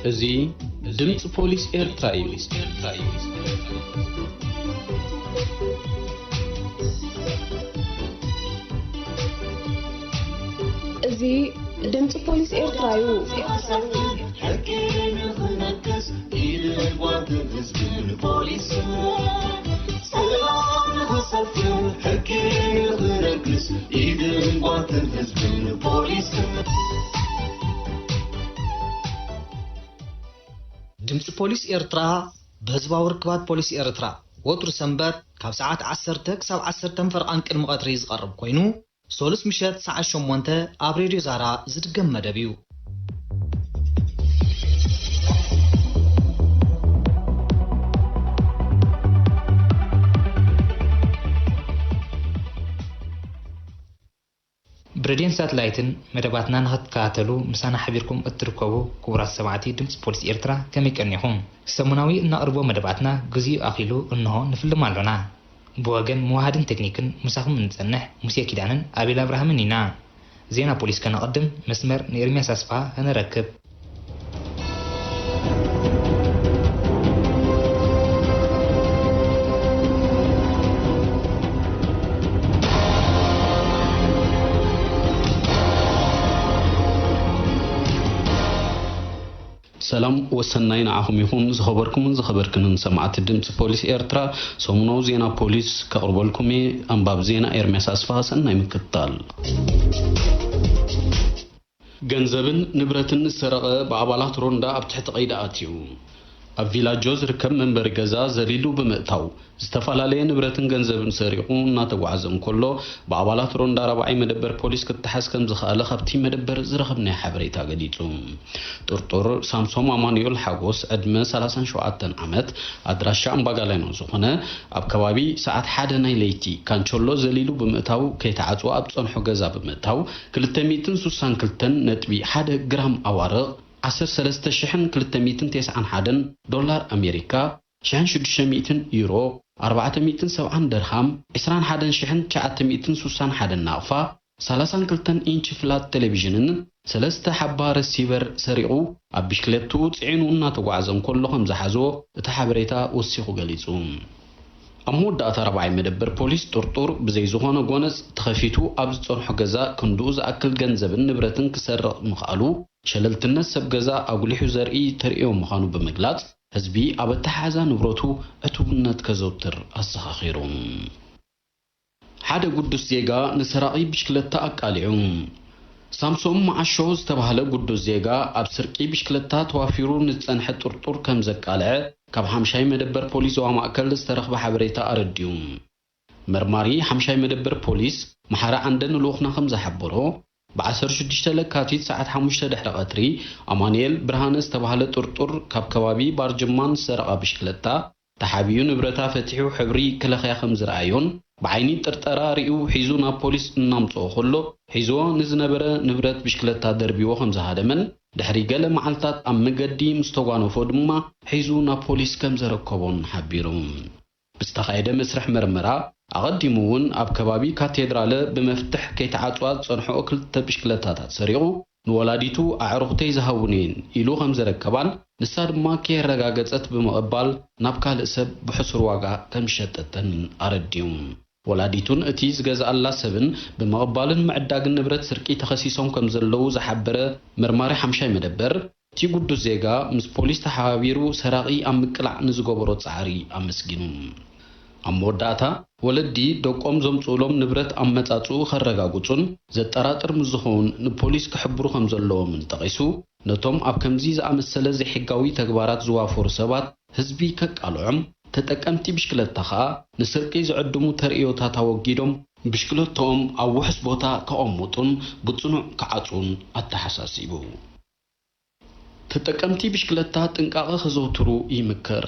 እዚ ድምጽ ፖሊስ ኤርትራ እዩ። እዚ ድምጽ ፖሊስ ኤርትራ እዩ። ድምጽ ፖሊስ ኤርትራ በህዝባዊ ርክባት ፖሊስ ኤርትራ ወጥሩ ሰንበት ካብ ሰዓት 10 ክሳብ 10 ፈርቃን ቅድሚ ቀትሪ ዝቀርብ ኮይኑ ሶሉስ ምሸት ሰዓት 8 ኣብ ሬድዮ ዛራ ዝድገም መደብ እዩ። ብሬድዮን ሳተላይትን መደባትና ንኽትከታተሉ ምሳና ሓቢርኩም እትርከቡ ክቡራት ሰማዕቲ ድምጽ ፖሊስ ኤርትራ ከመይ ቀኒኹም? ሰሙናዊ እናቅርቦ መደባትና ግዚኡ ኣኺሉ እንሆ ንፍልም ኣሎና። ብወገን መዋሃድን ቴክኒክን ምሳኹም እንጸንሕ ሙሴ ኪዳንን ኣቤል አብርሃምን ኢና። ዜና ፖሊስ ከነቐድም መስመር ንኤርሚያስ ኣስፋ ከነረክብ። ሰላም ወሰናይ ንዓኹም ይኹን ዝኸበርኩምን ዝኸበርክንን ሰማዕቲ ድምፂ ፖሊስ ኤርትራ ሰሙናዊ ዜና ፖሊስ ከቕርበልኩም ኣንባብ ዜና ኤርሚያስ ኣስፋ ሰናይ ምክትታል። ገንዘብን ንብረትን ዝሰረቐ ብኣባላት ሮንዳ ኣብ ትሕቲ ቀይዲ ኣትዩ። ኣብ ቪላጆ ዝርከብ መንበሪ ገዛ ዘሊሉ ብምእታው ዝተፈላለዩ ንብረትን ገንዘብን ሰሪቑ እናተጓዓዘ እንከሎ ብኣባላት ሮንዳ 4ይ መደበር ፖሊስ ክትሓዝ ከም ዝኽኣለ ካብቲ መደበር ዝረኸብናዮ ሓበሬታ ገሊጹ። ጥርጡር ሳምሶም ኣማኑኤል ሓጎስ ዕድመ 37 ዓመት ኣድራሻ ኣምባጋላይኖ ዝኾነ ኣብ ከባቢ ሰዓት 1 ናይ ለይቲ ካንቸሎ ዘሊሉ ብምእታው ከይተዓጽወ ኣብ ጸንሖ ገዛ ብምእታው 262.1 ግራም ኣዋርቕ 13,291 ዶላር ኣሜሪካ 600 ዩሮ 470 ድርሃም 21,961 ናቕፋ 32 ኢንች ፍላት ቴሌቪዥንን 3 ሓባ ረሲቨር ሰሪቑ ኣብ ብሽክሌቱ ጽዒኑ እናተጓዓዘ እንከሎ ከም ዝሓዝዎ እቲ ሓበሬታ ወሲኹ ገሊጹ። ኣብ መወዳእታ 4ይ መደበር ፖሊስ ጥርጡር ብዘይ ዝኾነ ጎነፅ ተኸፊቱ ኣብ ዝጸንሖ ገዛ ክንድኡ ዝኣክል ገንዘብን ንብረትን ክሰርቕ ምኽኣሉ ሸለልትነት ሰብ ገዛ ኣጉሊሑ ዘርኢ ተርእዮ ምዃኑ ብምግላጽ ህዝቢ ኣብ ኣተሓዛ ንብረቱ ዕቱብነት ከዘውትር ኣዘኻኺሩ። ሓደ ጉዱስ ዜጋ ንሰራቒ ብሽክለታ ኣቃሊዑ። ሳምሶም ማዓሾ ዝተባህለ ጉዱስ ዜጋ ኣብ ስርቂ ብሽክለታ ተዋፊሩ ንጸንሐ ጥርጡር ከም ዘቃልዐ ካብ 5ይ መደበር ፖሊስ ዞባ ማእከል ዝተረኽበ ሓበሬታ ኣረድዩ። መርማሪ 5ይ መደበር ፖሊስ መሓራ ዓንደን ልኡኽና ከም ዝሓበሮ ብ16 ለካቲት ሰዓት 5 ድሕሪ ቀትሪ ኣማኑኤል ብርሃነ ዝተባህለ ጥርጡር ካብ ከባቢ ባርጅማን ሰረቓ ብሽክለታ ተሓቢዩ ንብረታ ፈቲሑ ሕብሪ ክለኸያ ከም ዝረኣዮን ብዓይኒ ጥርጠራ ሪኡ ሒዙ ናብ ፖሊስ እናምጽኦ ከሎ ሒዝዎ ንዝነበረ ንብረት ብሽክለታ ደርቢዎ ከም ዝሃደመን ድሕሪ ገለ መዓልታት ኣብ መገዲ ምስ ተጓነፎ ድማ ሒዙ ናብ ፖሊስ ከም ዘረከቦን ሓቢሩ። ብዝተኻየደ መስርሕ መርመራ ኣቐዲሙ እውን ኣብ ከባቢ ካቴድራለ ብመፍትሕ ከይተዓጽዋ ጸንሖ 2 ብሽክለታታት ሰሪቑ ንወላዲቱ ኣዕሩኽተይ ዝሃቡንን ኢሉ ከም ዝረከባን ንሳ ድማ ከይረጋገጸት ብምቕባል ናብ ካልእ ሰብ ብሕሱር ዋጋ ከም ሸጠተን ኣረድዩ። ወላዲቱን እቲ ዝገዝኣላ ሰብን ብምቕባልን ምዕዳግን ንብረት ስርቂ ተኸሲሶም ከም ዘለዉ ዝሓበረ መርማሪ 5ይ መደበር እቲ ጉዱስ ዜጋ ምስ ፖሊስ ተሓባቢሩ ሰራቒ ኣብ ምቅላዕ ንዝገበሮ ጻዕሪ ኣመስጊኑ። ኣብ መወዳእታ ወለዲ ደቆም ዘምጽኡሎም ንብረት ኣብ መጻጽኡ ከረጋግጹን ዘጠራጥር ምዝኸውን ንፖሊስ ክሕብሩ ከም ዘለዎምን ጠቒሱ ነቶም ኣብ ከምዚ ዝኣመሰለ ዘይሕጋዊ ተግባራት ዝዋፈሩ ሰባት ህዝቢ ከቃልዖም ተጠቀምቲ ብሽክለታ ኸኣ ንስርቂ ዝዕድሙ ተርእዮታት ኣወጊዶም ብሽክለቶኦም ኣብ ውሕስ ቦታ ከቐምጡን ብጽኑዕ ክዓጽውን ኣተሓሳሲቡ። ተጠቀምቲ ብሽክለታ ጥንቃቐ ክዘውትሩ ይምከር።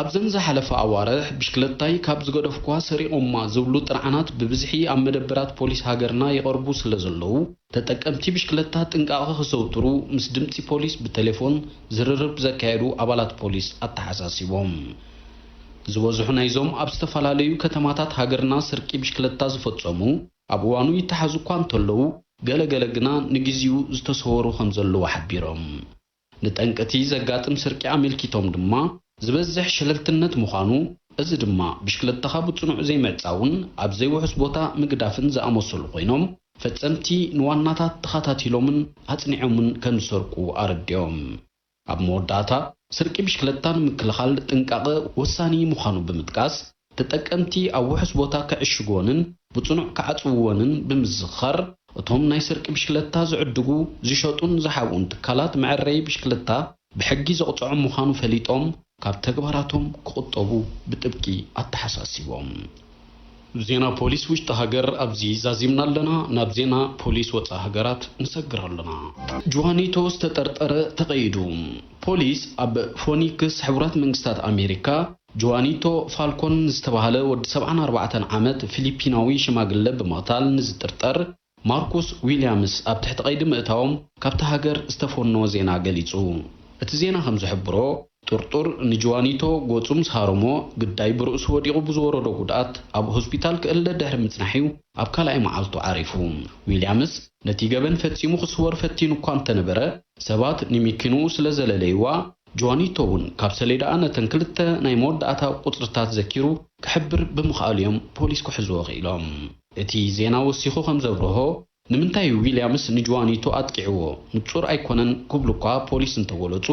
ኣብዘን ዝሓለፈ ኣዋርሕ ብሽክለታይ ካብ ዝገደፍኳ ሰሪቖማ ዝብሉ ጥርዓናት ብብዝሒ ኣብ መደበራት ፖሊስ ሃገርና ይቐርቡ ስለ ዘለዉ ተጠቀምቲ ብሽክለታ ጥንቃቐ ክዘውትሩ ምስ ድምፂ ፖሊስ ብቴሌፎን ዝርርብ ዘካየዱ ኣባላት ፖሊስ ኣተሓሳሲቦም። ዝበዝሑ ናይዞም ኣብ ዝተፈላለዩ ከተማታት ሃገርና ስርቂ ብሽክለታ ዝፈጸሙ ኣብ እዋኑ ይተሓዙ እኳ እንተለዉ ገለገለ ግና ንግዚኡ ዝተሰወሩ ከም ዘለዉ ሓቢሮም። ንጠንቀቲ ዘጋጥም ስርቂ ኣመልኪቶም ድማ ዝበዝሕ ሸለልትነት ምዃኑ እዚ ድማ ብሽክለታኻ ብጽኑዕ ዘይመጻውን ኣብ ዘይውሕስ ቦታ ምግዳፍን ዝኣመሰሉ ኮይኖም ፈጸምቲ ንዋናታት ተኸታቲሎምን ኣጽኒዖምን ከም ዝሰርቁ ኣረድዮም ኣብ መወዳእታ ስርቂ ብሽክለታን ምክልኻል ጥንቃቐ ወሳኒ ምዃኑ ብምጥቃስ ተጠቀምቲ ኣብ ውሕስ ቦታ ከዕሽጎንን ብጽኑዕ ከዓጽውዎንን ብምዝኻር እቶም ናይ ስርቂ ብሽክለታ ዝዕድጉ ዝሸጡን ዝሓቡን ትካላት መዕረይ ብሽክለታ ብሕጊ ዘቕጽዖም ምዃኑ ፈሊጦም ካብ ተግባራቶም ክቁጠቡ ብጥብቂ ኣተሓሳሲቦም ዜና ፖሊስ ውሽጢ ሃገር ኣብዚ ዛዚምና ኣለና ናብ ዜና ፖሊስ ወፃኢ ሃገራት ንሰግር ኣለና ጆሃኒቶ ዝተጠርጠረ ተቐይዱ ፖሊስ ኣብ ፎኒክስ ሕቡራት መንግስታት ኣሜሪካ ጆሃኒቶ ፋልኮን ዝተባሃለ ወዲ 74 ዓመት ፊሊፒናዊ ሽማግለ ብምቕታል ንዝጥርጠር ማርኮስ ዊሊያምስ ኣብ ትሕቲ ቀይዲ ምእታዎም ካብታ ሃገር ዝተፈነወ ዜና ገሊጹ እቲ ዜና ከም ዝሕብሮ ጥርጡር ንጆሃኒቶ ጎጹም ሳርሞ ግዳይ ብርእሱ ወዲቑ ብዝወረዶ ጉድኣት ኣብ ሆስፒታል ክእለ ድሕሪ ምጽናሕዩ ኣብ ካልኣይ መዓልቱ ዓሪፉ ዊሊያምስ ነቲ ገበን ፈጺሙ ክስወር ፈቲኑ እኳ እንተነበረ ሰባት ንሚኪኑ ስለ ዘለለይዋ ጆሃኒቶ እውን ካብ ሰሌዳኣ ነተን ክልተ ናይ መወዳእታ ቁጽርታት ዘኪሩ ክሕብር ብምኽኣሉ እዮም ፖሊስ ክሕዝዎ ኽኢሎም እቲ ዜና ወሲኹ ከም ዘብርሆ ንምንታይ ዊሊያምስ ንጆሃኒቶ ኣጥቂዕዎ ንጹር ኣይኮነን ክብሉ እኳ ፖሊስ እንተገለጹ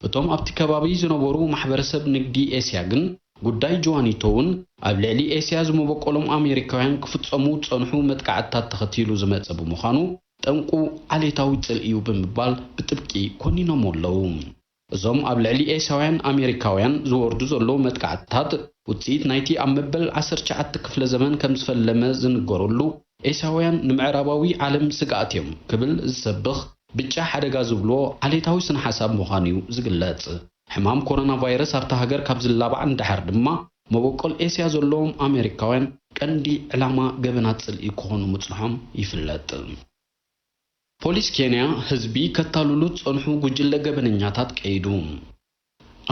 እቶም ኣብቲ ከባቢ ዝነበሩ ማሕበረሰብ ንግዲ ኤስያ ግን ጉዳይ ጆሃኒቶ እውን ኣብ ልዕሊ ኤስያ ዝመበቆሎም ኣሜሪካውያን ክፍጸሙ ጸንሑ መጥቃዕትታት ተኸቲሉ ዝመጸ ብምዃኑ ጠንቁ ዓሌታዊ ጽልእዩ ብምባል ብጥብቂ ኮኒኖም ኣለዉ እዞም ኣብ ልዕሊ ኤስያውያን ኣሜሪካውያን ዝወርዱ ዘለዉ መጥቃዕትታት ውጽኢት ናይቲ ኣብ መበል 19 ክፍለ ዘመን ከም ዝፈለመ ዝንገረሉ ኤስያውያን ንምዕራባዊ ዓለም ስጋኣት እዮም ክብል ዝሰብኽ ብጫ ሓደጋ ዝብሎ ዓሌታዊ ስነ ሓሳብ ምዃኑ ዝግለጽ ሕማም ኮሮና ቫይረስ ኣብታ ሃገር ካብ ዝላባዕ እንዳሕር ድማ መበቆል ኤስያ ዘለዎም ኣሜሪካውያን ቀንዲ ዕላማ ገበናት ጽልኢ ክኾኑ ምጽንሖም ይፍለጥ ፖሊስ ኬንያ ህዝቢ ከታልሉ ጸንሑ ጉጅለ ገበነኛታት ቀይዱ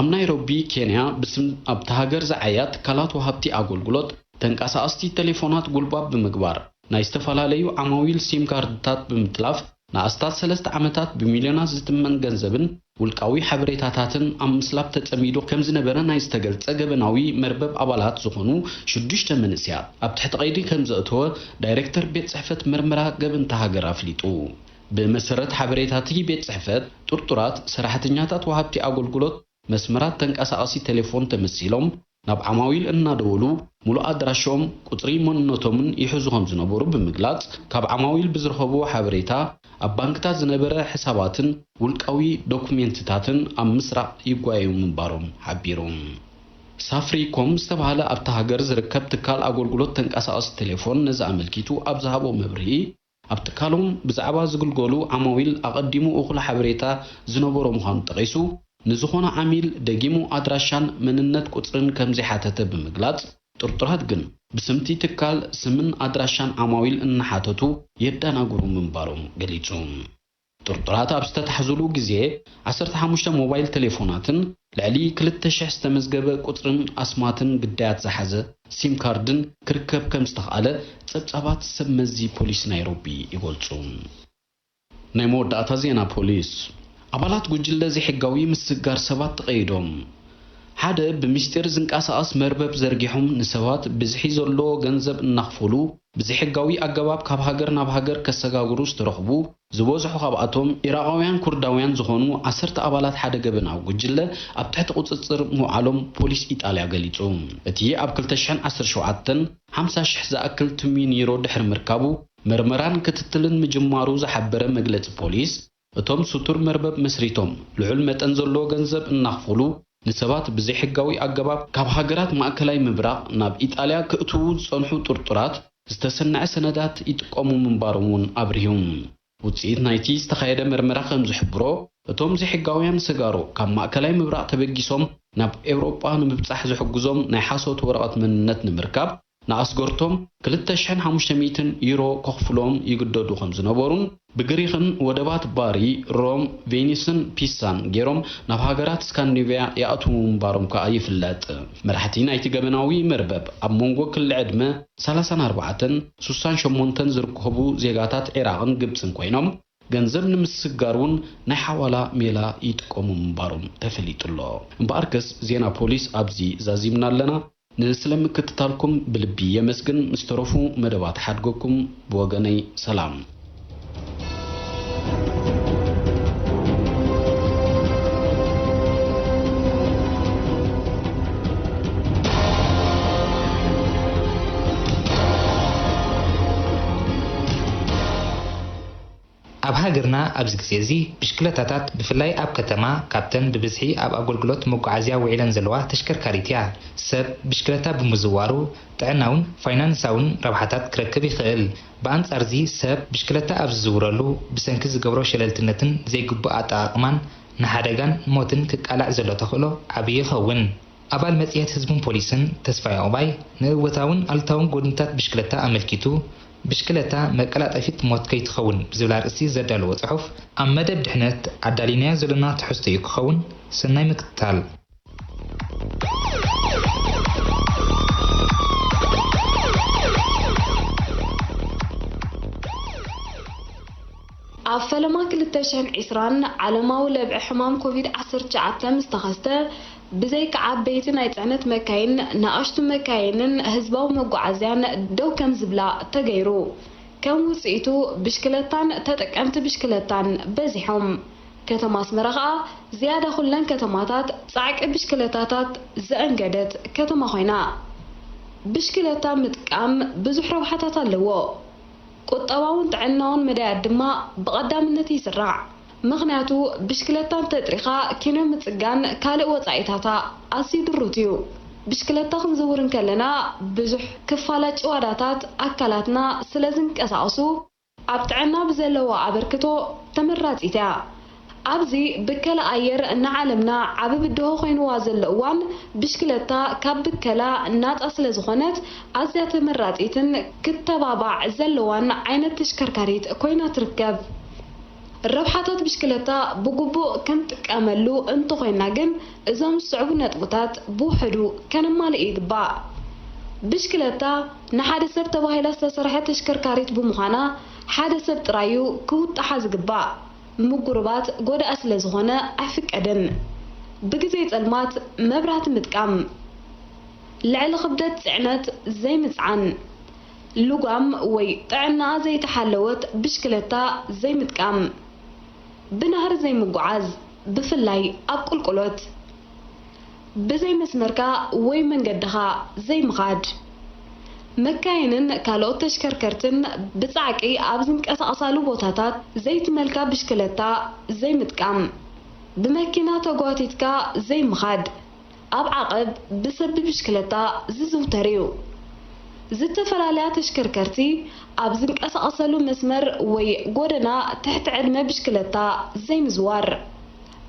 ኣብ ናይሮቢ ኬንያ ብስም ኣብታ ሃገር ዝዓያት ካላት ወሃብቲ ኣገልግሎት ተንቀሳቐስቲ ቴሌፎናት ጉልባብ ብምግባር ናይ ዝተፈላለዩ ዓማዊል ሲም ካርድታት ብምትላፍ ንኣስታት 3 ዓመታት ብሚልዮናት ዝትመን ገንዘብን ውልቃዊ ሓበሬታታትን ኣብ ምስላብ ተጸሚዱ ከም ዝነበረ ናይ ዝተገልጸ ገበናዊ መርበብ ኣባላት ዝኾኑ 6 መንእስያት ኣብ ትሕቲ ቀይዲ ከም ዘእተወ ዳይሬክተር ቤት ጽሕፈት ምርመራ ገበንታ ሃገር ኣፍሊጡ ብመሰረት ሓበሬታቲ ቤት ጽሕፈት ጥርጡራት ሰራሕተኛታት ወሃብቲ ኣገልግሎት መስመራት ተንቀሳቐሲ ቴሌፎን ተመሲሎም ናብ ዓማዊል እናደወሉ ሙሉእ ኣድራሾም ቁጽሪ መንነቶምን ይሕዙ ከም ዝነበሩ ብምግላጽ ካብ ዓማዊል ብዝረኸቡ ሓበሬታ ኣብ ባንክታት ዝነበረ ሕሳባትን ውልቃዊ ዶኩሜንትታትን ኣብ ምስራቅ ይጓዩ ምንባሮም ሓቢሮም ሳፍሪኮም ዝተባሃለ ኣብታ ሃገር ዝርከብ ትካል ኣገልግሎት ተንቀሳቐሲ ቴሌፎን ነዚ ኣመልኪቱ ኣብ ዝሃቦ መብርሂ ኣብ ትካሎም ብዛዕባ ዝግልገሉ ዓማዊል ኣቐዲሙ እኹል ሓበሬታ ዝነበሮ ምዃኑ ጠቒሱ ንዝኾነ ዓሚል ደጊሙ ኣድራሻን መንነት ቁጽርን ከም ዘይሓተተ ብምግላጽ ጥርጡራት ግን ብስምቲ ትካል ስምን ኣድራሻን ዓማዊል እናሓተቱ የዳናግሩ ምንባሮም ገሊጹ ጥርጡራት ኣብ ዝተታሕዘሉ ግዜ 15 ሞባይል ቴሌፎናትን ልዕሊ 2000 ዝተመዝገበ ቁጽርን ኣስማትን ግዳያት ዝሓዘ ሲም ካርድን ክርከብ ከም ዝተኻኣለ ጸብጻባት ሰብ መዚ ፖሊስ ናይሮቢ ይገልጹ ናይ መወዳእታ ዜና ፖሊስ ኣባላት ጉጅለ ዘይሕጋዊ ምስጋር ሰባት ተቐይዶም ሓደ ብምስጢር ዝንቀሳቐስ መርበብ ዘርጊሖም ንሰባት ብዝሒ ዘሎ ገንዘብ እናኽፈሉ ብዘይሕጋዊ ኣገባብ ካብ ሃገር ናብ ሃገር ከሰጋግሩ ዝተረኽቡ ዝበዝሑ ካብኣቶም ኢራቃውያን ኩርዳውያን ዝኾኑ 10 ኣባላት ሓደ ገበናዊ ጉጅለ ኣብ ትሕቲ ቁጽጽር ምውዓሎም ፖሊስ ኢጣልያ ገሊጹ እቲ ኣብ 2017 50,000 ዝኣክል ቱሚን ዩሮ ድሕሪ ምርካቡ መርመራን ክትትልን ምጅማሩ ዝሓበረ መግለጺ ፖሊስ እቶም ሱቱር መርበብ መስሪቶም ልዑል መጠን ዘሎ ገንዘብ እናኽፈሉ ንሰባት ብዘይሕጋዊ ኣገባብ ካብ ሃገራት ማእከላይ ምብራቕ ናብ ኢጣልያ ክእትዉ ዝጸንሑ ጥርጡራት ዝተሰንዐ ሰነዳት ይጥቀሙ ምንባሮም እውን ኣብርሂዮም ውጽኢት ናይቲ ዝተኻየደ ምርመራ ከም ዝሕብሮ እቶም ዘይሕጋውያን ስጋሮ ካብ ማእከላይ ምብራቕ ተበጊሶም ናብ ኤውሮጳ ንምብጻሕ ዝሕግዞም ናይ ሓሶት ወረቐት መንነት ንምርካብ ንኣስገርቶም 2500 ዩሮ ከኽፍሎም ይግደዱ ከም ዝነበሩን ብግሪኽን ወደባት ባሪ ሮም ቬኒስን ፒሳን ገይሮም ናብ ሃገራት ስካንዲኔቪያ ይኣትዉ ምንባሮም ከዓ ይፍለጥ መራሕቲ ናይቲ ገበናዊ መርበብ ኣብ መንጎ ክልል ዕድመ 34 68 ዝርከቡ ዜጋታት ኢራቅን ግብፅን ኮይኖም ገንዘብ ንምስጋሩን ናይ ሓዋላ ሜላ ይጥቀሙ ምንባሮም ተፈሊጡሎ እምበኣርከስ ዜና ፖሊስ ኣብዚ ዛዚምና ኣለና ንስለምክትታልኩም ብልቢ የመስግን ምስተረፉ መደባት ሓድገኩም ብወገነይ ሰላም ኣብ ሃገርና ኣብዚ ግዜ እዚ ብሽክለታታት ብፍላይ ኣብ ከተማ ካብተን ብብዝሒ ኣብ ኣገልግሎት መጓዓዝያ ውዒለን ዘለዋ ተሽከርካሪት እያ ሰብ ብሽክለታ ብምዝዋሩ ጥዕናውን ፋይናንሳውን ረብሓታት ክረክብ ይኽእል ብኣንጻር እዚ ሰብ ብሽክለታ ኣብ ዝዝውረሉ ብሰንኪ ዝገብሮ ሸለልትነትን ዘይግቡእ ኣጠቓቕማን ንሓደጋን ሞትን ክቃላዕ ዘሎ ተኽእሎ ዓብዪ ይኸውን ኣባል መጽሔት ህዝብን ፖሊስን ተስፋይ ኣቕባይ ንእወታውን ኣሉታውን ጎድንታት ብሽክለታ ኣመልኪቱ ብሽክለታ መቀላጠፊት ሞት ከይትኸውን ብዝብል ኣርእስቲ ዘዳለወ ጽሑፍ ኣብ መደብ ድሕነት ኣዳሊናዮ ዘለና ትሕዝቶ እዩ ክኸውን ሰናይ ምክትታል ኣብ ፈለማ 2020 ዓለማዊ ለብዒ ሕማም ኮቪድ-19 ምስተኸስተ ብዘይ ከዓበይቲ ናይ ጽዕነት መካይን ንኣሽቱ መካይንን ህዝባዊ መጓዓዝያን ደው ከም ዝብላ ተገይሩ ከም ውጽኢቱ ብሽክለታን ተጠቀምቲ ብሽክለታን በዚሖም ከተማ ኣስመራ ከዓ ዝያዳ ኩለን ከተማታት ጻዕቂ ብሽክለታታት ዘእንገደት ከተማ ኮይና ብሽክለታ ምጥቃም ብዙሕ ረብሓታት ኣለዎ ቁጠባውን ጥዕናውን መዳያት ድማ ብቐዳምነት ይስራዕ ምክንያቱ ብሽክለታን ተጥሪኻ ኪኖ ምጽጋን ካልእ ወጻኢታታ ኣዝዩ ድሩት እዩ ብሽክለታ ክንዝውርን ከለና ብዙሕ ክፋላት ጭዋዳታት ኣካላትና ስለዝንቀሳቐሱ ኣብ ጥዕና ብዘለዎ ኣበርክቶ ተመራጺት እያ ኣብዚ ብከላ ኣየር ንዓለምና ዓብ ብድሆ ኮይኑዋ ዘሎ እዋን ብሽክለታ ካብ ብከላ ናጻ ስለዝኾነት ኣዝያ ተመራጺትን ክትተባባዕ ዘለዋን ዓይነት ተሽከርካሪት ኮይና ትርከብ ረብሓታት ብሽክለታ ብግቡእ ክንጥቀመሉ እንተኾይና ግን እዞም ዝስዕቡ ነጥብታት ብውሕዱ ከነማልእ ይግባእ ብሽክለታ ንሓደ ሰብ ተባሂላ ዝተሰርሐት ተሽከርካሪት ብምዃና ሓደ ሰብ ጥራዩ ክውጣሓ ዝግባእ ምጉርባት ጎዳእ ስለ ዝኾነ ኣይፍቀድን ብግዜ ጸልማት መብራህቲ ምጥቃም ልዕሊ ክብደት ጽዕነት ዘይምጽዓን ልጓም ወይ ጥዕና ዘይተሓለወት ብሽክለታ ዘይምጥቃም ብነህር ዘይምጓዓዝ ብፍላይ ኣብ ቁልቁሎት ብዘይ መስመርካ ወይ መንገድኻ ዘይምኻድ መካይንን ካልኦት ተሽከርከርትን ብጻዕቂ ኣብ ዝንቀሳቐሳሉ ቦታታት ዘይትመልካ ብሽክለታ ዘይምጥቃም ብመኪና ተጓቲትካ ዘይምኻድ ኣብ ዓቐብ ብሰብ ብሽክለታ ዝዝውተር እዩ ዝተፈላለያ ተሽከርከርቲ ኣብ ዝንቀሳቐሰሉ መስመር ወይ ጎደና ትሕቲ ዕድመ ብሽክለታ ዘይምዝዋር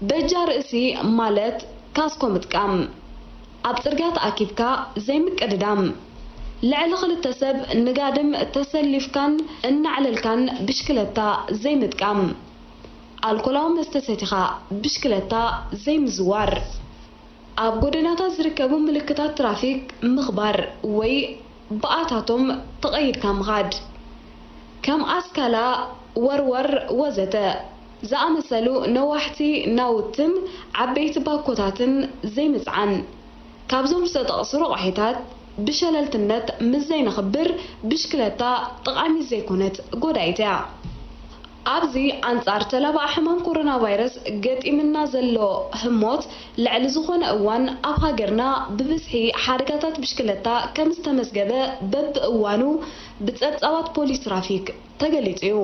በጃ ርእሲ ማለት ካስኮ ምጥቃም ኣብ ጽርግያ ተኣኪብካ ዘይምቅድዳም ልዕሊ ክልተ ሰብ ንጋድም ተሰሊፍካን እናዕለልካን ብሽክለታ ዘይምጥቃም ኣልኮላዊ መስተ ሰቲኻ ብሽክለታ ዘይምዝዋር ኣብ ጎደናታት ዝርከቡ ምልክታት ትራፊክ ምኽባር ወይ በኣታቶም ተቐይድካ ምኻድ ከም ኣስካላ ወርወር ወዘተ ዝኣመሰሉ ነዋሕቲ ናውትን ዓበይቲ ባኮታትን ዘይምጽዓን ካብዞም ዝተጠቕሱ ረቑሒታት ብሸለልትነት ምስ ዘይንኽብር ብሽክለታ ጠቓሚ ዘይኮነት ጎዳኢት እያ ኣብዚ ኣንጻር ተላባእ ሕማም ኮሮና ቫይረስ ገጢምና ዘሎ ህሞት ልዕሊ ዝኾነ እዋን ኣብ ሃገርና ብብዝሒ ሓደጋታት ብሽክለታ ከም ዝተመዝገበ በብእዋኑ ብጸብጻባት ፖሊስ ትራፊክ ተገሊጹ እዩ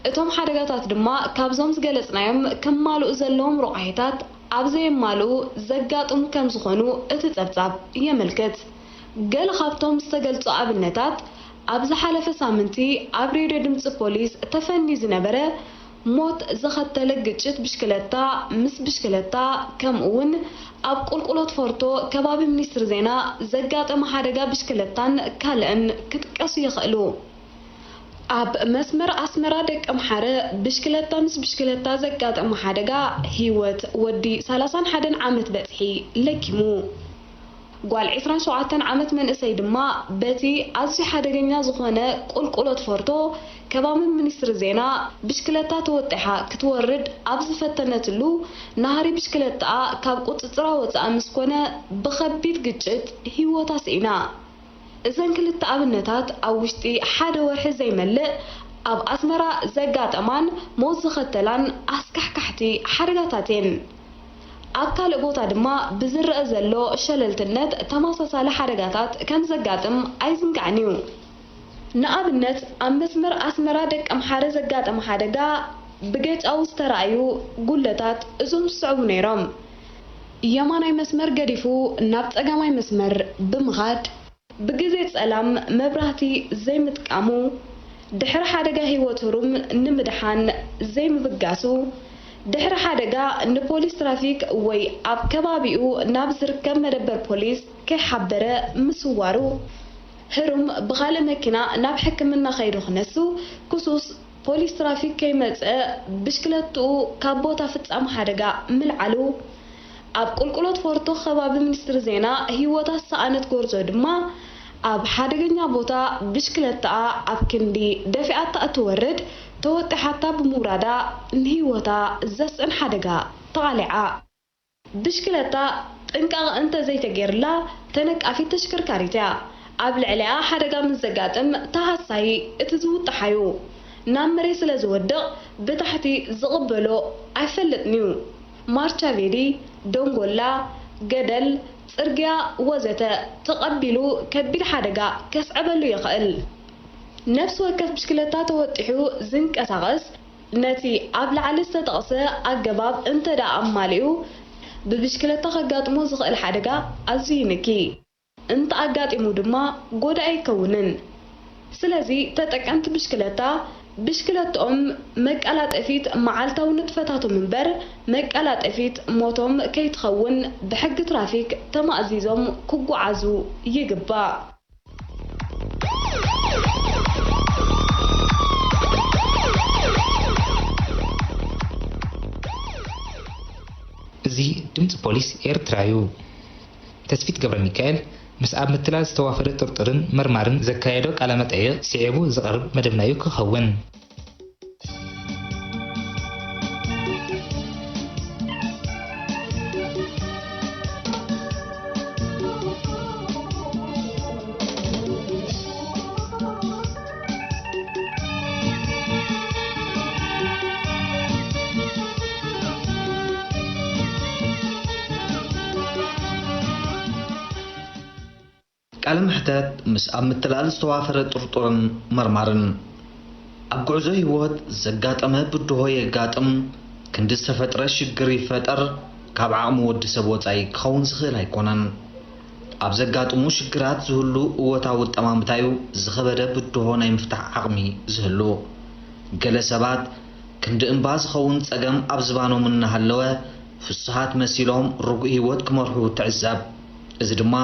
እቶም ሓደጋታት ድማ ካብዞም ዝገለጽናዮም ከማልኡ ዘለዎም ረቑሒታት ኣብ ዘየማልኡ ዘጋጥሙ ከም ዝኾኑ እቲ ጸብጻብ የመልክት ገለ ካብቶም ዝተገልጹ ኣብነታት ኣብ ዝሓለፈ ሳምንቲ ኣብ ሬድዮ ድምፂ ፖሊስ ተፈኒ ዝነበረ ሞት ዘኸተለ ግጭት ብሽክለታ ምስ ብሽክለታ ከምኡውን ኣብ ቁልቁሎት ፎርቶ ከባቢ ሚኒስትሪ ዜና ዘጋጠመ ሓደጋ ብሽክለታን ካልእን ክጥቀሱ ይኽእሉ ኣብ መስመር ኣስመራ ደቀ ምሓረ ብሽክለታ ምስ ብሽክለታ ዘጋጠመ ሓደጋ ህይወት ወዲ 31 ዓመት በጽሒ ለኪሙ ጓል 27 ዓመት መንእሰይ ድማ በቲ ኣዝዩ ሓደገኛ ዝኾነ ቁልቁሎት ፎርቶ ከባቢ ሚኒስትሪ ዜና ብሽክለታ ተወጢሓ ክትወርድ ኣብ ዝፈተነትሉ ናሃሪ ብሽክለታ ካብ ቁጥጥር ወፃኢ ምስ ኮነ ብኸቢድ ግጭት ሂወታ ስኢና እዘን ክልተ ኣብነታት ኣብ ውሽጢ ሓደ ወርሒ ዘይመልእ ኣብ ኣስመራ ዘጋጠማን ሞት ዝኸተላን ኣስካሕካሕቲ ሓደጋታትን ኣብ ካልእ ቦታ ድማ ብዝርአ ዘሎ ሸለልትነት ተመሳሳሊ ሓደጋታት ከም ዘጋጥም ኣይዝንጋዕን እዩ ንኣብነት ኣብ መስመር ኣስመራ ደቀ ምሓረ ዘጋጠመ ሓደጋ ብገጫው ዝተረኣዩ ጉለታት እዞም ዝስዕቡ ነይሮም የማናይ መስመር ገዲፉ ናብ ፀጋማይ መስመር ብምኻድ ብግዜ ጸላም መብራህቲ ዘይምጥቃሙ ድሕሪ ሓደጋ ህይወት ህሩም ንምድሓን ዘይምብጋሱ ድሕሪ ሓደጋ ንፖሊስ ትራፊክ ወይ ኣብ ከባቢኡ ናብ ዝርከብ መደበር ፖሊስ ከይሓበረ ምስዋሩ ህሩም ብኻልእ መኪና ናብ ሕክምና ኸይዱ ክነሱ ክሱስ ፖሊስ ትራፊክ ከይመጽእ ብሽክለትኡ ካብ ቦታ ፍጻመ ሓደጋ ምልዓሉ ኣብ ቁልቁሎት ፎርቶ ከባቢ ሚኒስትሪ ዜና ህይወታ ሰኣነት ጎርዞ ድማ ኣብ ሓደገኛ ቦታ ብሽክለታ ኣብ ክንዲ ደፊኣታ እትወርድ ተወጢሓታ ብምውራዳ ንህይወታ ዘስዕን ሓደጋ ተቃሊዓ ብሽክለታ ጥንቃቐ እንተ ዘይተገይርላ ተነቃፊት ተሽከርካሪት እያ ኣብ ልዕሊኣ ሓደጋ ምስ ዘጋጥም ተሃሳይ እቲ ዝውጥሓዩ ናብ መሬት ስለ ዝወድቕ ብታሕቲ ዝቕበሎ ኣይፈለጥን እዩ ማርቻቬዲ ደንጎላ ገደል ጽርግያ ወዘተ ተቐቢሉ ከቢድ ሓደጋ ከስዕበሉ ይኽእል ነፍስ ወከፍ ብሽክለታ ተወጢሑ ዝንቀሳቐስ ነቲ ኣብ ላዕሊ ዝተጠቕሰ ኣገባብ እንተዳ ኣማሊኡ ብብሽክለታ ከጋጥሞ ዝኽእል ሓደጋ ኣዝዩ ይንኪ እንተ ኣጋጢሙ ድማ ጎዳኢ ኣይከውንን ስለዚ ተጠቀምቲ ብሽክለታ ብሽክለትኦም መቀላጠፊት መዓልታዊ ንጥፈታቶም እምበር መቀላጠፊት ሞቶም ከይትኸውን ብሕጊ ትራፊክ ተማእዚዞም ክጓዓዙ ይግባእ እዚ ድምጽ ፖሊስ ኤርትራ እዩ ተስፊት ገብረ ሚካኤል ምስ ኣብ ምትላል ዝተዋፈረ ጥርጥርን መርማርን ዘካየዶ ቃለ መጠይቅ ሲዒቡ ዝቐርብ መደብናዩ ክኸውን ቃለ መሕተት ምስ ኣብ ምትላል ዝተዋፈረ ጥርጥርን መርማርን ኣብ ጉዕዞ ህይወት ዘጋጠመ ብድሆ የጋጥም ክንዲ ዝተፈጥረ ሽግር ይፈጠር ካብ ዓቕሚ ወዲ ሰብ ወፃኢ ክኸውን ዝኽእል ኣይኮነን ኣብ ዘጋጥሙ ሽግራት ዝህሉ እወታዊ ጠማምታዩ ዝኸበደ ብድሆ ናይ ምፍታሕ ዓቕሚ ዝህሉ ገለ ሰባት ክንዲ እምባ ዝኸውን ፀገም ኣብ ዝባኖም እናሃለወ ፍስሓት መሲሎም ርጉእ ህይወት ክመርሑ ትዕዘብ እዚ ድማ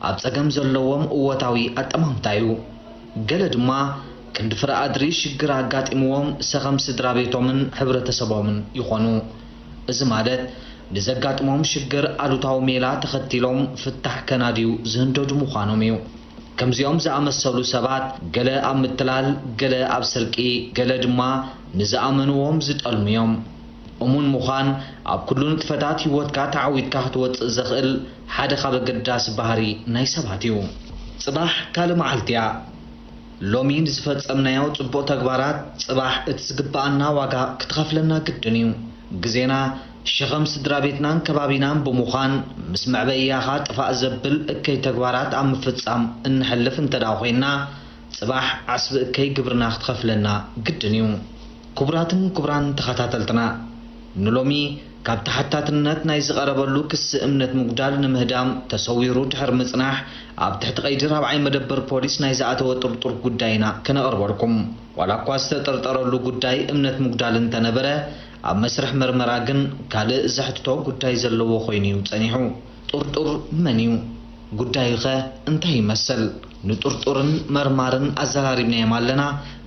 ኣብ ፀገም ዘለዎም እወታዊ ኣጠማምታዩ ገለ ድማ ክንዲ ፍረ ኣድሪ ሽግር ኣጋጢምዎም ሰኸም ስድራ ቤቶምን ሕብረተሰቦምን ይኾኑ እዚ ማለት ንዘጋጥሞም ሽግር ኣሉታዊ ሜላ ተኸቲሎም ፍታሕ ከናድዩ ዝህንደዱ ምዃኖም እዩ ከምዚኦም ዝኣመሰሉ ሰባት ገለ ኣብ ምትላል ገለ ኣብ ስርቂ ገለ ድማ ንዝኣመንዎም ዝጠልሙ እዮም እሙን ምዃን ኣብ ኩሉ ንጥፈታት ህይወትካ ተዓዊትካ ክትወፅእ ዘኽእል ሓደ ካብ ኣገዳሲ ባህሪ ናይ ሰባት እዩ ጽባሕ ካልእ መዓልቲ እያ ሎሚ ንዝፈጸምናዮ ጽቡቕ ተግባራት ጽባሕ እቲ ዝግባአና ዋጋ ክትኸፍለና ግድን እዩ ግዜና ሸኸም ስድራ ቤትናን ከባቢናን ብምዃን ምስ መዕበያኻ ጥፋእ ዘብል እከይ ተግባራት ኣብ ምፍጻም እንሕልፍ እንተዳ ኮይና ጽባሕ ዓስቢ እከይ ግብርና ክትኸፍለና ግድን እዩ ክቡራትን ክቡራን ተኸታተልትና ንሎሚ ካብ ተሓታትነት ናይ ዝቐረበሉ ክሲ እምነት ምጉዳል ንምህዳም ተሰዊሩ ድሕር ምጽናሕ ኣብ ትሕቲ ቀይዲ ራብዓይ መደበር ፖሊስ ናይ ዝኣተወ ጥርጡር ጉዳይና ክነቕርበልኩም ዋላ እኳ ዝተጠርጠረሉ ጉዳይ እምነት ምጉዳል እንተነበረ ኣብ መስርሕ ምርመራ ግን ካልእ ዘሕትቶ ጉዳይ ዘለዎ ኮይኑ እዩ ጸኒሑ ጥርጡር መን እዩ ጉዳዩ ኸ እንታይ ይመስል ንጥርጡርን መርማርን ኣዘራሪብናዮም ኣለና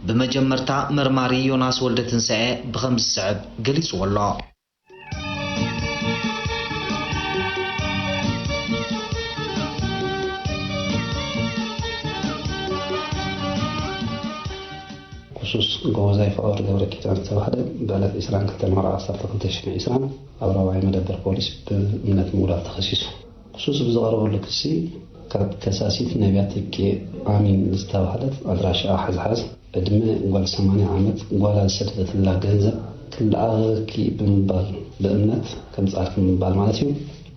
ብመጀመርታ መርማሪ ዮናስ ወልደ ትንሳኤ ብኸምዚ ዝስዕብ ገሊጹዎ ኣሎ خصوص جوزاي فقر جبر كتاب تواحد بلد إسرائيل كتاب مرة عصر تقدش من إسرائيل أو رواعي مدبر بوليس من المولى تخصيصه خصوص بزغره لك السي كساسيت نبياتك آمين استوحدت أدراش حز أدمى ولا 8 عامات ولا سدت الله جنزب كل أغكي بمبال بأمنت كم تعرف بمبال مالتيو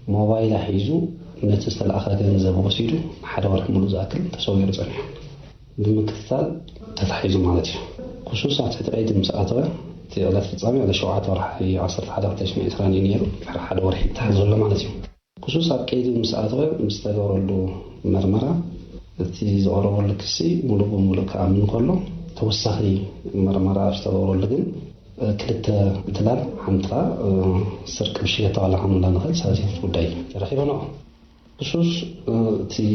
موبايل حيزو نتستل أخذ جنزب وسيدو حدا ورح ملوز أكل تسوي رزقه بمكتال تتحيزو مالتيو خصوصا تعيد المساعدة تيغلت في الصامي على شوعات ورح عصر حدا وتشمي إسرائيل ينيرو حدا ورح يتحيزو له مالتيو خصوصا كيد المساعدة مستقر له مرمرة التي زغروا لك السي ملو كامل كله توسخي مرمرة استغروا لكن كلت مثلا حنطرا سرك بشيء طالع عن نخل سازي فوداي رخيبنا خصوص تي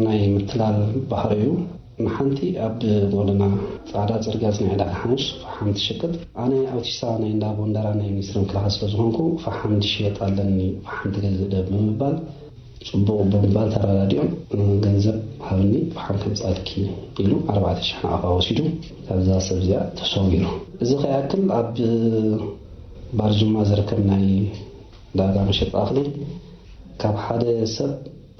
ناي مثلا بحريو محنتي اب ولنا صعدا زرغازنا على حنش فحمد شكل انا اوتيسا انا اندا بوندرا ناي مسرم كلاس فزونكو فحمد شيط علني فحمد جزء بمبال صبو بمبال تراديون ገንዘብ ሀብኒ فحمد صالكي يلو 4000 عفاو سيدو تبዛ سبزيا تسوغيرو እዚ ከያክል ኣብ ባርጁማ ዝርከብናይ ዳጋ መሸጥ እኽሊ ካብ ሓደ ሰብ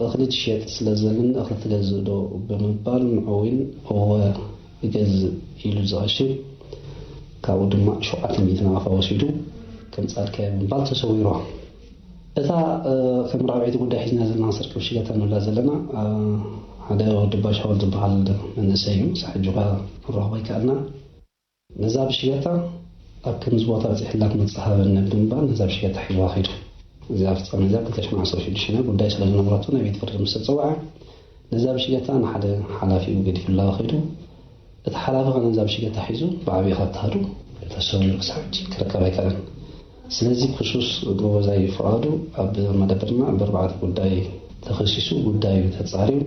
እኽሊ ትሸጥ ስለዘልን እኽሊ ትገዝእ ዶ ብምባል ምዕውን هو ይገዝእ ኢሉ ዝቐሽም ካብኡ ድማ 700 ናፋ ወሲዱ ከም ጻልካይ ብምባል ተሰዊሮ እታ ከም ራብዒት ጉዳይ ሒዝና ዘለና ስርክብ ሽገታ ንላ ዘለና ሓደ ወዲ ባሻው ዝበሃል መንእሰይ እዩ ሳሕጁኻ ክረኽቦ ይከኣልና ነዛ ብሽገታ ኣብ ከምዚ ቦታ ፅሕላት መፅሓበን ብምባል ነዛ ብሽገታ ሒዝዋ ኸይዱ እዚኣ ፍፃመ እዚኣ 2016 ጉዳይ ስለዝነበረቱ ናይ ቤት ፍርዲ ምስ ተፀውዐ ነዛ ብሽገታ ንሓደ ሓላፊኡ ገዲፉላ ኸይዱ እቲ ሓላፊ ኸ ነዛ ብሽገታ ሒዙ ብዓብዪ ካብተሃዱ ተሰዊሩ ክሳብ ሕጂ ክርከብ ኣይከኣለን ስለዚ ክሱስ ጎበዛይ ፍቃዱ ኣብ መደበርና በርባዕተ ጉዳይ ተኸሲሱ ጉዳዩ ተጻሪው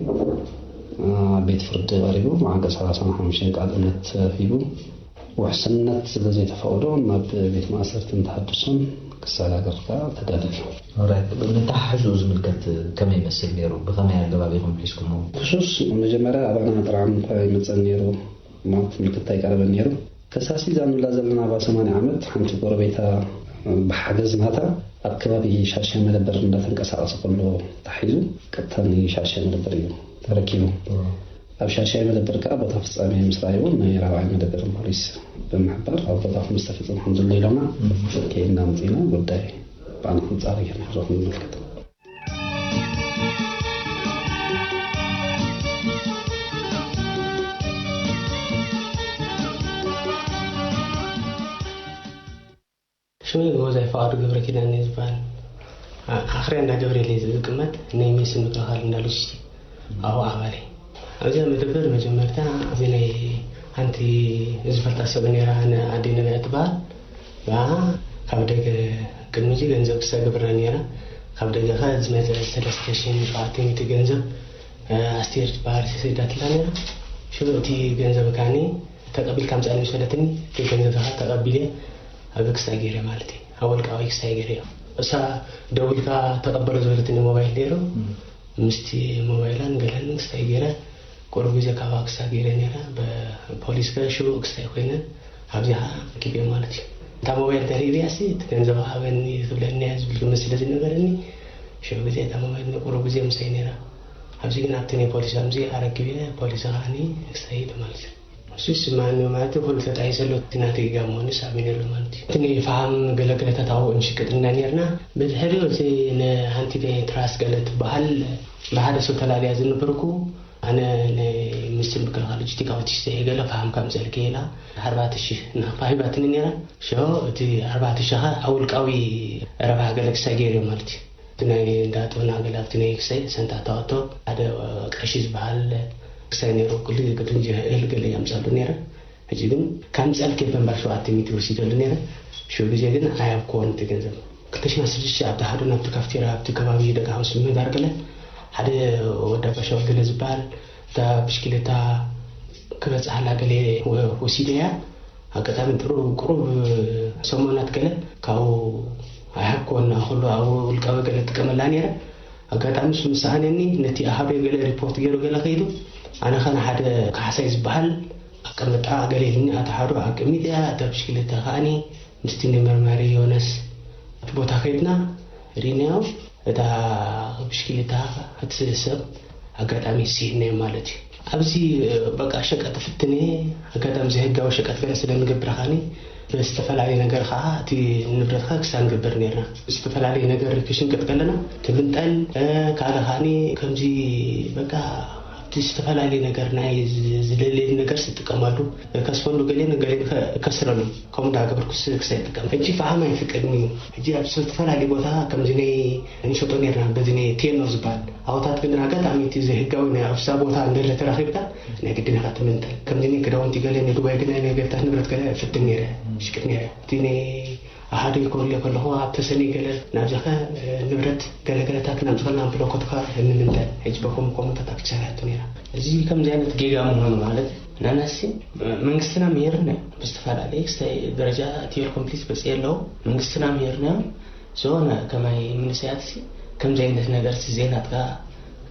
ቤት ፍርዲ ቀሪቡ ማዕቀ 35 ቃል እምነት ሂቡ وحسنت ስለዚህ ተፈቅዶ ናብ ቤት ማእሰርትን ተሐድሶን ክሰጋገርካ ተዳልዩ ኦራይት በመታሐዙ ዝምልከት ከመይ ይመስል ነይሩ በከመይ አገባቢኩም ሒስኩሞ خصوص መጀመሪያ አባና ጥራም ይመጽን ነይሩ ማለት ምልክት አይቀርበን ነይሩ ከሳሲ ዛምላ ዘለና በ80 ዓመት ሓንቲ ጎረቤታ بحجز ناتا أكبر يشاشة مدبر እንደተንቀሳቀሰ كله تحيزو ቀጥታን يشاشة مدبر እዩ ተረኪቡ ኣብ ሻሻ መደበር ከ ቦታ ፍጻሜ ምስራዩ ናይ ራባይ መደበር ፖሊስ በመحبر ኣብ ቦታ መስተፍጽም حمد الله لنا ከይና ምጽና ጉዳይ ባና ጻሪ ይነርዞ ምልክት شنو هو زي فاض قبر كده نزبال آخرين دا قبر اللي زقمت نيمي سمكة خال ندلوش أو عملي أجل مدبر مجمرتا زيني أنتي زفلت أسبنيرا أنا عدينا بأتبال كابدك كنمجي جنزب كسا قبرنا نيرا كابدك خالد زمت سلستشين فاتيني تجنزب أستير بارسي سيدات لنا شو تي جنزب كاني تقبل كم سأل مسؤولتني في جنزب خال تقبلي أبيك ساجيرة مالتي أول كأويك ساجيرة بس دولك تقبل زورتني موبايل ديرو مستي موبايلان قالن ساجيرة كوربيزة كأويك ساجيرة نيرا ببوليس كشو كسايقينا أبيها كيبي مالتي تا موبايل تاري رياسي تنزلها بني تبلني أزبل كمسيلة زينغرني شو بزي تا موبايل كوربيزة مسينيرا أبزي كنا أبتني بوليس أمزي أركبيه بوليس هاني سايد مالتي سويس مانو ماتو كل تتعيسلو تناتي جاموني سابيني رومانتي تني فهم قلقلة تتعو انشكتنا نيرنا بالحريو زي هانتي بي تراس قلت بحال سو تلالي ازن بركو انا مسلم بكل خالج تي كاوتي سي قال فهم كم زلكيلا 4000 نفاي باتني نيرا شو تي 4000 اول قوي ربع قلق ساجيرو مالتي تني داتونا قلقتني كسي سنتا تاوتو هذا قشيز بحال سينيرو كل قدن جه قال لي امسالو نيره اجيدم كان سال كيف بمباشو اتميت وسيدل نيره شو بيجي ግን አያውቀውን ተገንዘብ ከተሽና ስልሽ አብታ ሀዱና ተካፍቲራ አብቱ ከባቢ ደጋው ስም ጋርገለ ሓደ ወደ ባሻው ገለ ዝባል ታ ብሽክሌታ ከበጻላ ገለ ወሲደያ አጋጣሚ ጥሩ ቁሩብ ሰሞናት ገለ ካው አያውቀውና ሁሉ አው ልቃው ገለ ተቀመላ ነይረ አጋጣሚ ስም ሳነኒ ነቲ አሃበ ገለ ሪፖርት ገለ ኸይዱ أنا خان حدا كحسايز بحال قمطع قليلني أتحروا عقميديا تبشكلتها خاني مستني مرماري يونس بوتا خيدنا رينياو اتا بشكلتها هتسسب أقدامي سيني مالتي أبزي بقى شقة فتني أقدام زي هجاو شقة فينا سلام قبر خاني استفعل علي نجار خاها تي نبرد خاك سان قبر نيرنا استفعل علي نجار كشين قبلنا تبنتال كعلى خاني كم زي بقى تستفعل علي نجار ناي زللي نجار ستكملوا كسفلوا قلينا كسرنا كم دا قبر كسيت كم هجي فهمي فكرني هجي استفعل علي بوتها كم زني نشوطو نيرنا بزني تينو زبال أوتات كنا قد عميتي زي هجاونا أفسا بوتها عندنا تراخيبتا نقدنا خاتمنتال كم زني كده وانت قالين دبي كده نقدر نبرد كده فتنيره شكرني تيني أحد يقول لك الله هو تسني قال نابزخه نبرد قال تاك نابزخنا نبلو كتكار إن من ده يجبكم قوم تتكشرها تنيرة زي كم زينة جيجا مهم مالك نانسي من قصنا ميرنا بستفعل عليك سي درجة تير كومبليس بس يلو من قصنا ميرنا زونا كما من سياسي كم زينة نقدر زينات كا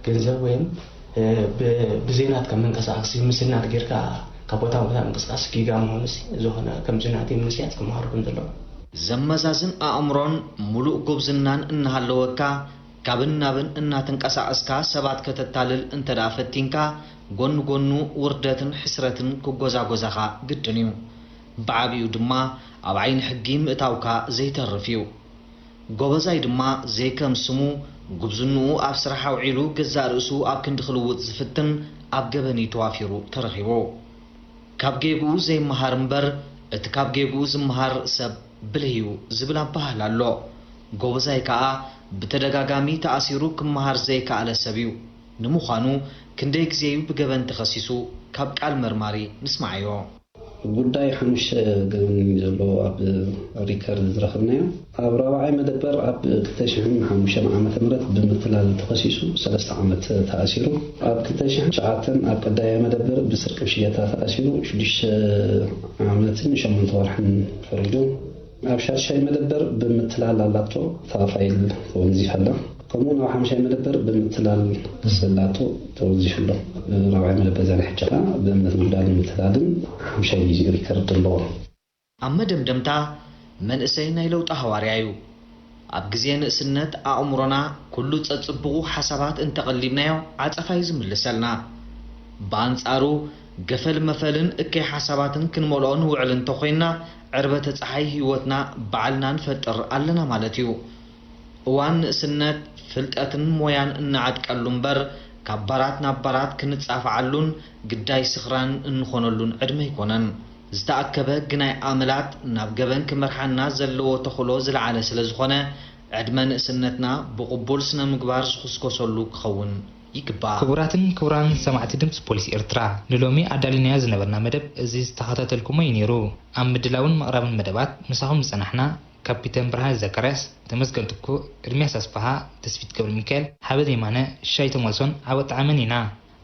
كنزوين بزينات كمان كساعسي مسنات غير كابوتا ولا انقصاص جيجا مهمسي زونا كم جناتي من سياسة كم هاركم دلو زمزازن أمرون ملوء قبزنان إنها اللوكا كابن نابن إنها تنقصاصكا سبات كتتالل انت دافتينكا قنو وردتن حسرتن كوغوزا غوزاخا قدنيو بعابيو دما أبعين حقيم اتاوكا زي ترفيو قبزاي دما زي كم سمو قبزنو أبسرحا وعيلو قزا رأسو أب كندخلووت زفتن أب قبني توافيرو ترخيبو كاب جيبو زي مهارمبر اتكاب جيبو زمهار سب بلهيو زبلا بحل اللو قوزاي كا بتدقاقامي تأثيرو كمهار زي كا على سبيو نموخانو كنديك زيو بقبن تخصيصو كاب كال مرماري نسمعيو ጉዳይ ሓሙሽ ገበን ዘሎ ኣብ ሪከርድ ዝረኽብናዮ ኣብ ራብዓይ መደበር ኣብ 2005 ዓመተ ምህረት ብምትላል ተኸሲሱ 3 ዓመት ተኣሲሩ ኣብ 2009 ኣብ ቀዳይ መደበር ብስርቂ ሽያታ ተኣሲሩ 6 ዓመትን 8 ወርሕን ፈሪዱ ኣብ ሻድሻይ መደበር ብምትላል ኣላቶ ተፋይል ተወንዚፍ ኣላ كمون أو حمشة مدبر بمثلال سلاتو توزيفله ربع مدبر زين حجرا بمثلال مثلالن حمشة يجي ريكارد الله. أما دمتا من إسينا يلو تهواريايو. أبجزين سنة أمرنا كله تصبغو حسابات انتقلبنايو عطفايز من لسالنا. بانس أرو قفل مفلن إكي حساباتن كن مولون وعلن تخينا عربة تحي هيوتنا بعلنا نفتر ألنا مالتيو. وان سنة فلتأتن مويان إنعاد كاللنبر كبارات نبارات كنت أفعلون قداي سخران إنخونلون عدمه يكونن زتأكبه قناي عاملات نابقبن كمرحانا زلو تخلو زل على سلزخونة عدمان سنتنا بقبول سنة مقبار سخسكو سلوك خون يكبا كبران سمعت دمس بوليس إرترا نلومي عدالينيا زنبرنا مدب إزيز تخطاتلكم ينيرو أم مدلاون مقرب المدبات مساهم سنحنا كابتن برهان زكرياس تمسكنتكو ارمياس اسبها تسفيت قبل ميكال حابد يمانا شاي تموسون عوات عمانينا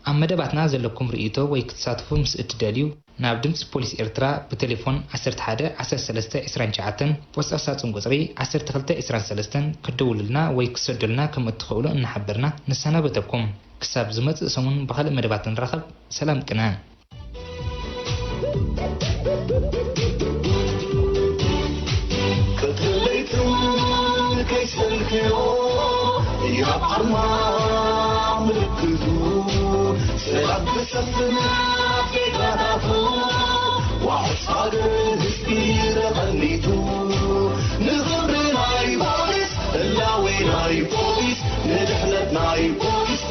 أم مدباتنا زلكم رئيتو ويكتساتفو مسئت داليو ناب دمس بوليس إرترا بتليفون 11-10-3-29 وسأسات سنقصري 10-3-23 كدوللنا ويكسدلنا كم اتخولو إن حبرنا نسانا بتبكم كساب زمت سمون بخال مدباتن رخب سلام كنا يا عمار ملكتو سلام بسفنا في غرافو وعصار الهستير غنيتو نغمر ناي بوليس اللاوي ناي بوليس نجحنا ناي بوليس